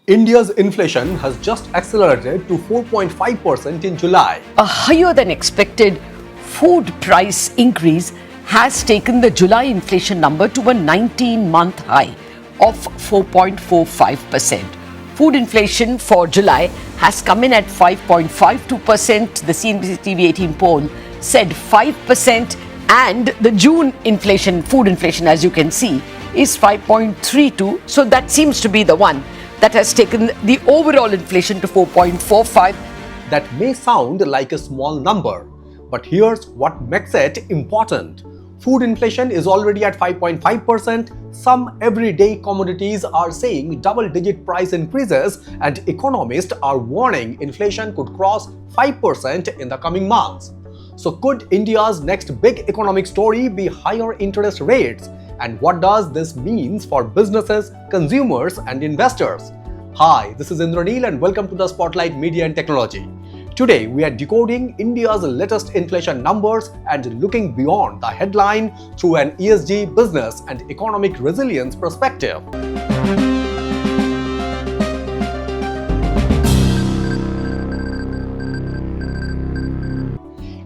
India's inflation has just accelerated to 4.5% in July. A higher than expected food price increase has taken the July inflation number to a 19-month high of 4.45%. Food inflation for July has come in at 5.52%. The CNBC TV 18 poll said 5%, and the June inflation, food inflation, as you can see, is 5.32. So that seems to be the one that has taken the overall inflation to 4.45. That may sound like a small number, but here's what makes it important. Food inflation is already at 5.5%. Some everyday commodities are seeing double-digit price increases, and economists are warning inflation could cross 5% in the coming months. So could India's next big economic story be higher interest rates? And what does this mean for businesses, consumers, and investors? Hi, this is Indranil and welcome to the Spotlight Media and Technology. Today, we are decoding India's latest inflation numbers and looking beyond the headline through an ESG, business, and economic resilience perspective.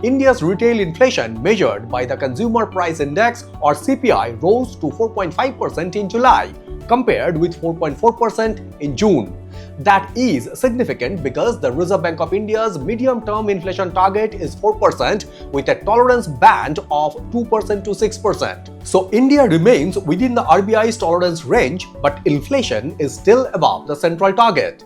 India's retail inflation measured by the Consumer Price Index or CPI rose to 4.5% in July, compared with 4.4% in June. That is significant because the Reserve Bank of India's medium-term inflation target is 4% with a tolerance band of 2% to 6%. So India remains within the RBI's tolerance range, but inflation is still above the central target.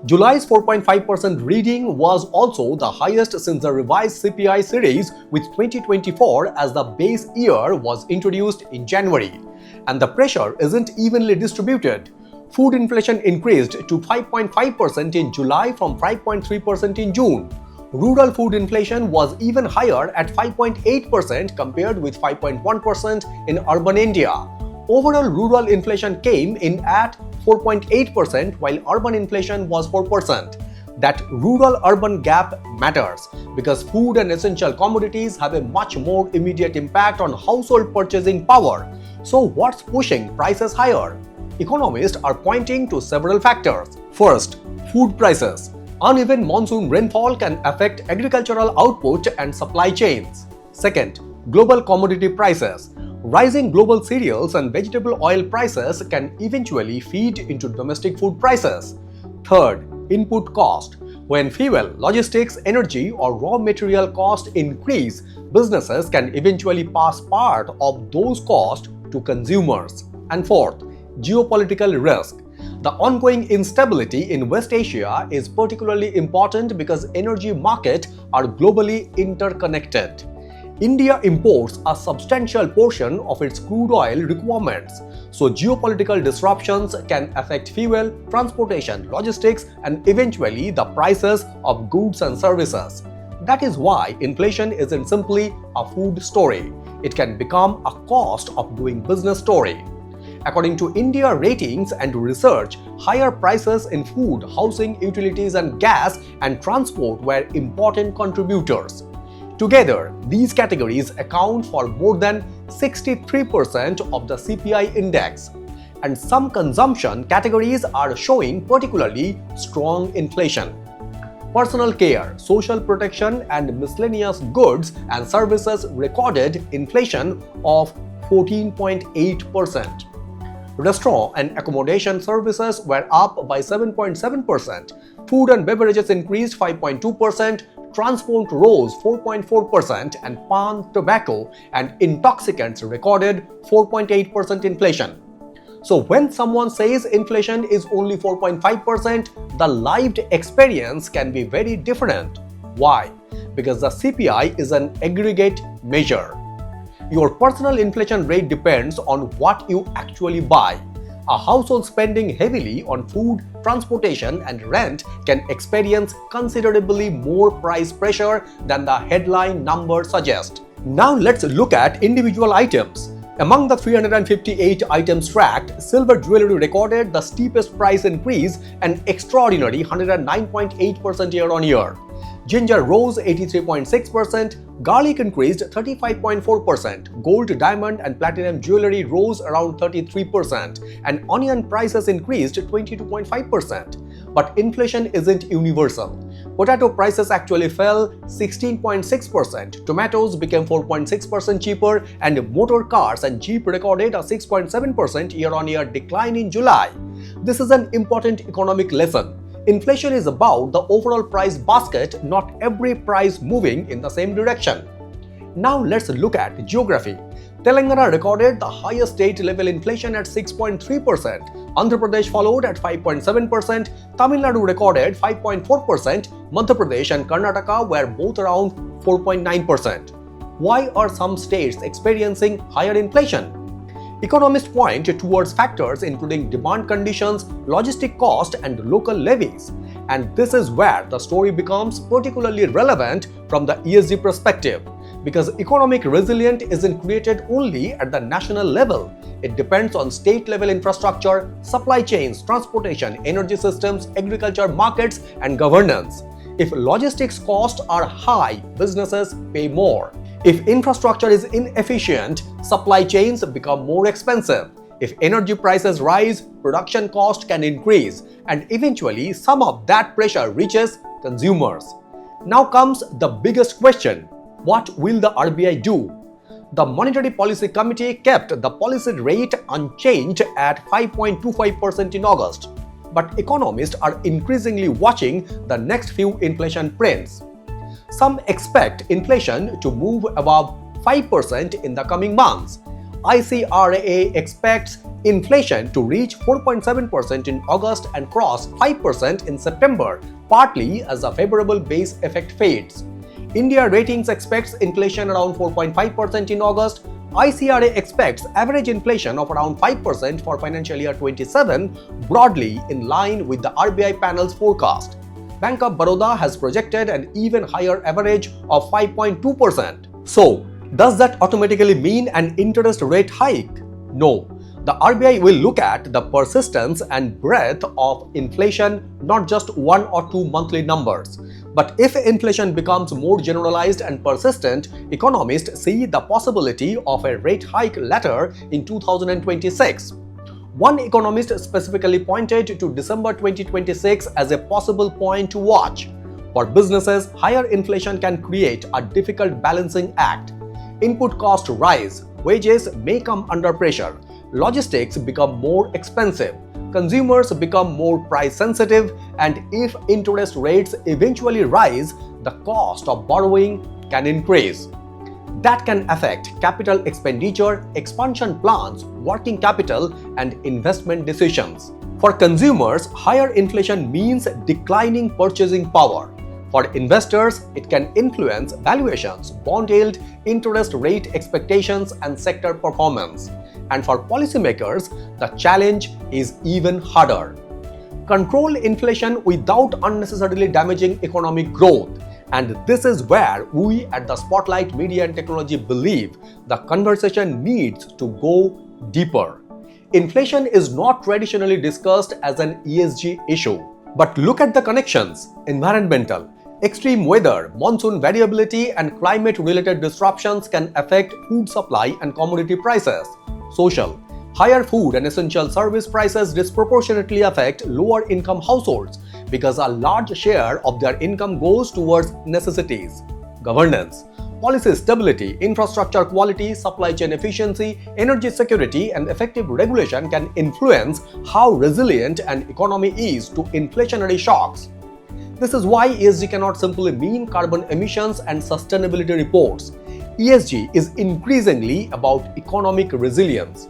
July's 4.5% reading was also the highest since the revised CPI series, with 2024 as the base year was introduced in January. And the pressure isn't evenly distributed. Food inflation increased to 5.5% in July from 5.3% in June. Rural food inflation was even higher at 5.8% compared with 5.1% in urban India. Overall rural inflation came in at 4.8% while urban inflation was 4%. That rural-urban gap matters because food and essential commodities have a much more immediate impact on household purchasing power. So what's pushing prices higher? Economists are pointing to several factors. First, food prices. Uneven monsoon rainfall can affect agricultural output and supply chains. Second, global commodity prices. Rising global cereals and vegetable oil prices can eventually feed into domestic food prices. Third, input cost. When fuel, logistics, energy, or raw material costs increase, businesses can eventually pass part of those costs to consumers. And fourth, geopolitical risk. The ongoing instability in West Asia is particularly important because energy markets are globally interconnected. India imports a substantial portion of its crude oil requirements, so geopolitical disruptions can affect fuel, transportation, logistics, and eventually the prices of goods and services. That is why inflation isn't simply a food story. It can become a cost of doing business story. According to India Ratings and Research, higher prices in food, housing, utilities, and gas and transport were important contributors. Together, these categories account for more than 63% of the CPI index. And some consumption categories are showing particularly strong inflation. Personal care, social protection, and miscellaneous goods and services recorded inflation of 14.8%. Restaurant and accommodation services were up by 7.7%. Food and beverages increased 5.2%. Transport rose 4.4%, and pan, tobacco, and intoxicants recorded 4.8% inflation. So when someone says inflation is only 4.5%, the lived experience can be very different. Why? Because the CPI is an aggregate measure. Your personal inflation rate depends on what you actually buy. A household spending heavily on food, transportation, and rent can experience considerably more price pressure than the headline number suggests. Now let's look at individual items. Among the 358 items tracked, silver jewelry recorded the steepest price increase, an extraordinary 109.8% year-on-year. Ginger rose 83.6%, garlic increased 35.4%, gold, diamond and platinum jewelry rose around 33%, and onion prices increased 22.5%. But inflation isn't universal. Potato prices actually fell 16.6%, tomatoes became 4.6% cheaper, and motor cars and Jeep recorded a 6.7% year-on-year decline in July. This is an important economic lesson. Inflation is about the overall price basket, not every price moving in the same direction. Now let's look at geography. Telangana recorded the highest state-level inflation at 6.3%, Andhra Pradesh followed at 5.7%, Tamil Nadu recorded 5.4%, Madhya Pradesh and Karnataka were both around 4.9%. Why are some states experiencing higher inflation? Economists point towards factors including demand conditions, logistic cost, and local levies. And this is where the story becomes particularly relevant from the ESG perspective. Because economic resilience isn't created only at the national level. It depends on state-level infrastructure, supply chains, transportation, energy systems, agriculture markets, and governance. If logistics costs are high, businesses pay more. If infrastructure is inefficient, supply chains become more expensive. If energy prices rise, production cost can increase, and eventually some of that pressure reaches consumers. Now comes the biggest question: what will the RBI do? The Monetary Policy Committee kept the policy rate unchanged at 5.25% in August. But economists are increasingly watching the next few inflation prints. Some expect inflation to move above 5% in the coming months. ICRA expects inflation to reach 4.7% in August and cross 5% in September, partly as a favorable base effect fades. India Ratings expects inflation around 4.5% in August. ICRA expects average inflation of around 5% for financial year 27, broadly in line with the RBI panel's forecast. Bank of Baroda has projected an even higher average of 5.2%. So, does that automatically mean an interest rate hike? No. The RBI will look at the persistence and breadth of inflation, not just 1 or 2 monthly numbers. But if inflation becomes more generalized and persistent, economists see the possibility of a rate hike later in 2026. One economist specifically pointed to December 2026 as a possible point to watch. For businesses, higher inflation can create a difficult balancing act. Input costs rise, wages may come under pressure, logistics become more expensive, consumers become more price sensitive, and if interest rates eventually rise, the cost of borrowing can increase. That can affect capital expenditure, expansion plans, working capital, and investment decisions. For consumers, higher inflation means declining purchasing power. For investors, it can influence valuations, bond yield, interest rate expectations, and sector performance. And for policymakers, the challenge is even harder. Control inflation without unnecessarily damaging economic growth. And this is where we at the Spotlight Media and Technology believe the conversation needs to go deeper. Inflation is not traditionally discussed as an ESG issue. But look at the connections: environmental, extreme weather, monsoon variability, and climate-related disruptions can affect food supply and commodity prices. Social, higher food and essential service prices disproportionately affect lower-income households because a large share of their income goes towards necessities. Governance, policy stability, infrastructure quality, supply chain efficiency, energy security, and effective regulation can influence how resilient an economy is to inflationary shocks. This is why ESG cannot simply mean carbon emissions and sustainability reports. ESG is increasingly about economic resilience.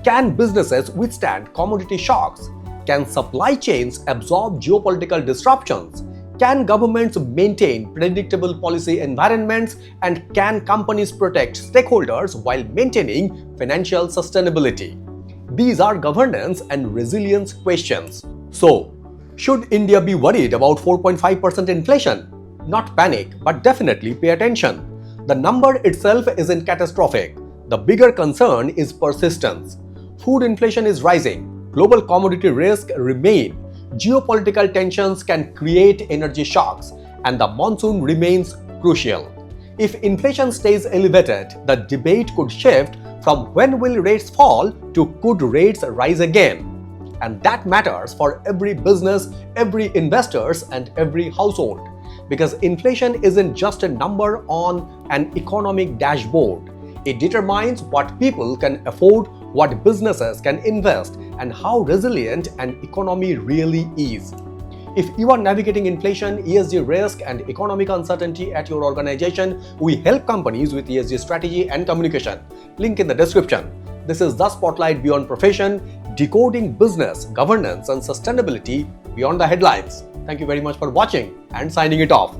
Can businesses withstand commodity shocks? Can supply chains absorb geopolitical disruptions? Can governments maintain predictable policy environments? And can companies protect stakeholders while maintaining financial sustainability? These are governance and resilience questions. So, should India be worried about 4.5% inflation? Not panic, but definitely pay attention. The number itself isn't catastrophic. The bigger concern is persistence. Food inflation is rising. Global commodity risks remain. Geopolitical tensions can create energy shocks. and the monsoon remains crucial. If inflation stays elevated, the debate could shift from when will rates fall to could rates rise again. And that matters for every business, every investors, and every household. Because inflation isn't just a number on an economic dashboard. It determines what people can afford, what businesses can invest, and how resilient an economy really is. If you are navigating inflation, ESG risk, and economic uncertainty at your organization, we help companies with ESG strategy and communication. Link in the description. This is the Spotlight Beyond Profession, decoding business, governance, and sustainability beyond the headlines. Thank you very much for watching and signing it off.